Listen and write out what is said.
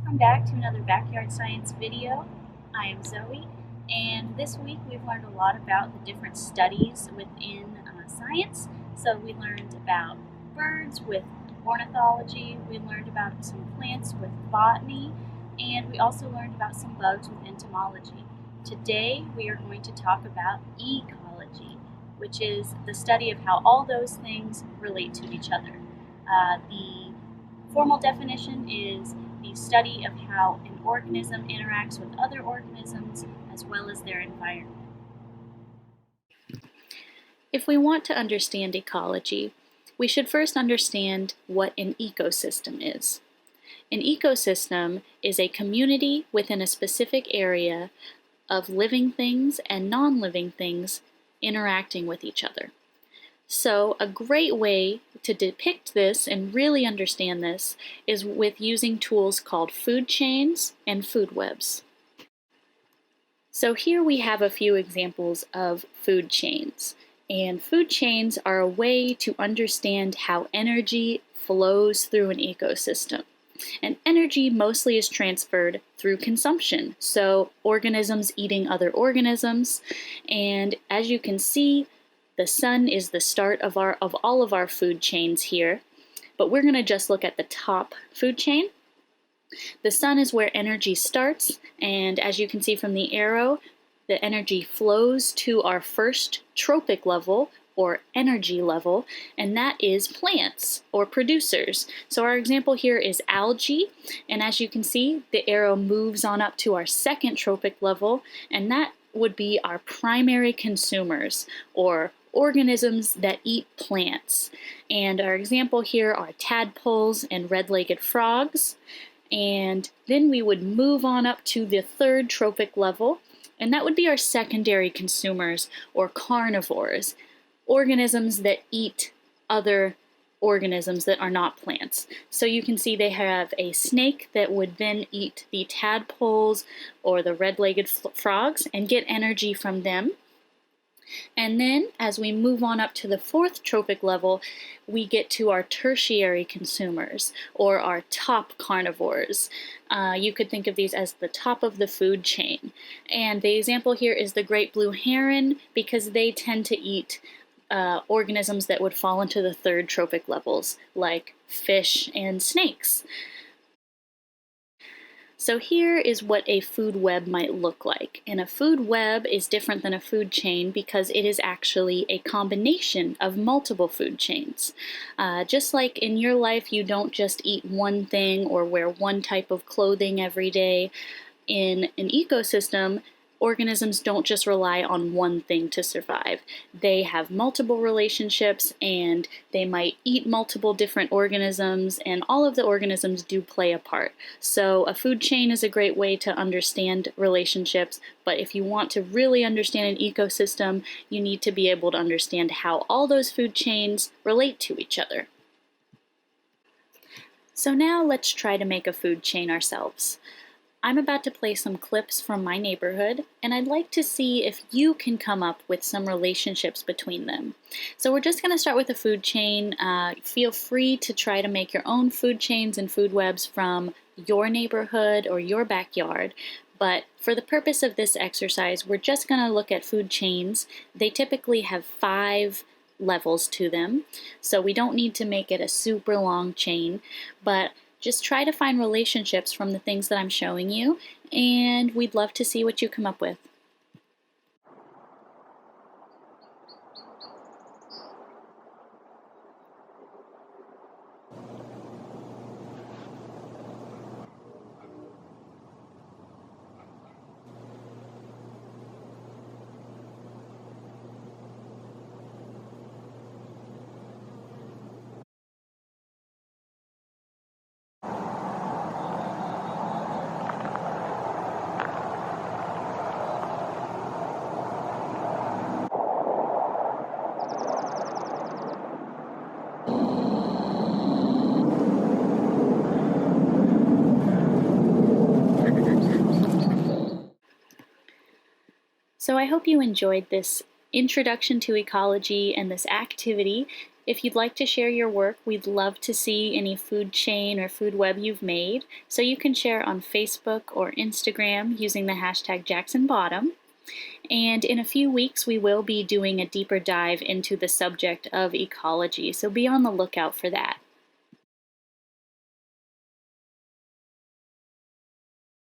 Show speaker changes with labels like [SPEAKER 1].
[SPEAKER 1] Welcome back to another Backyard Science video. I am Zoe, and this week we've learned a lot about the different studies within science. So we learned about birds with ornithology, we learned about some plants with botany, and we also learned about some bugs with entomology. Today we are going to talk about ecology, which is the study of how all those things relate to each other. The formal definition is the study of how an organism interacts with other organisms as well as their environment. If we want to understand ecology, we should first understand what an ecosystem is. An ecosystem is a community within a specific area of living things and non-living things interacting with each other. So a great way to depict this and really understand this is with using tools called food chains and food webs. So here we have a few examples of food chains. And food chains are a way to understand how energy flows through an ecosystem. And energy mostly is transferred through consumption, so organisms eating other organisms. And as you can see, the sun is the start of all of our food chains here, but we're going to just look at the top food chain. The sun is where energy starts, and as you can see from the arrow, the energy flows to our first trophic level or energy level, and that is plants or producers. So our example here is algae, and as you can see, the arrow moves on up to our second trophic level, and that would be our primary consumers or organisms that eat plants. And our example here are tadpoles and red-legged frogs. And then we would move on up to the third trophic level, and that would be our secondary consumers or carnivores, organisms that eat other organisms that are not plants. So you can see they have a snake that would then eat the tadpoles or the red-legged frogs and get energy from them. And then as we move on up to the fourth trophic level, we get to our tertiary consumers or our top carnivores. You could think of these as the top of the food chain. And the example here is the great blue heron, because they tend to eat organisms that would fall into the third trophic levels, like fish and snakes. So here is what a food web might look like. And a food web is different than a food chain because it is actually a combination of multiple food chains. Just like in your life, you don't just eat one thing or wear one type of clothing every day. In an ecosystem, organisms don't just rely on one thing to survive. They have multiple relationships, and they might eat multiple different organisms, and all of the organisms do play a part. So a food chain is a great way to understand relationships, but if you want to really understand an ecosystem, you need to be able to understand how all those food chains relate to each other. So now let's try to make a food chain ourselves. I'm about to play some clips from my neighborhood, and I'd like to see if you can come up with some relationships between them. So we're just going to start with a food chain. Feel free to try to make your own food chains and food webs from your neighborhood or your backyard. But for the purpose of this exercise, we're just going to look at food chains. They typically have 5 levels to them, so we don't need to make it a super long chain, but just try to find relationships from the things that I'm showing you, and we'd love to see what you come up with. So I hope you enjoyed this introduction to ecology and this activity, If you'd like to share your work, we'd love to see any food chain or food web you've made, so you can share on Facebook or Instagram using the hashtag #JacksonBottom. And in a few weeks, we will be doing a deeper dive into the subject of ecology, so be on the lookout for that.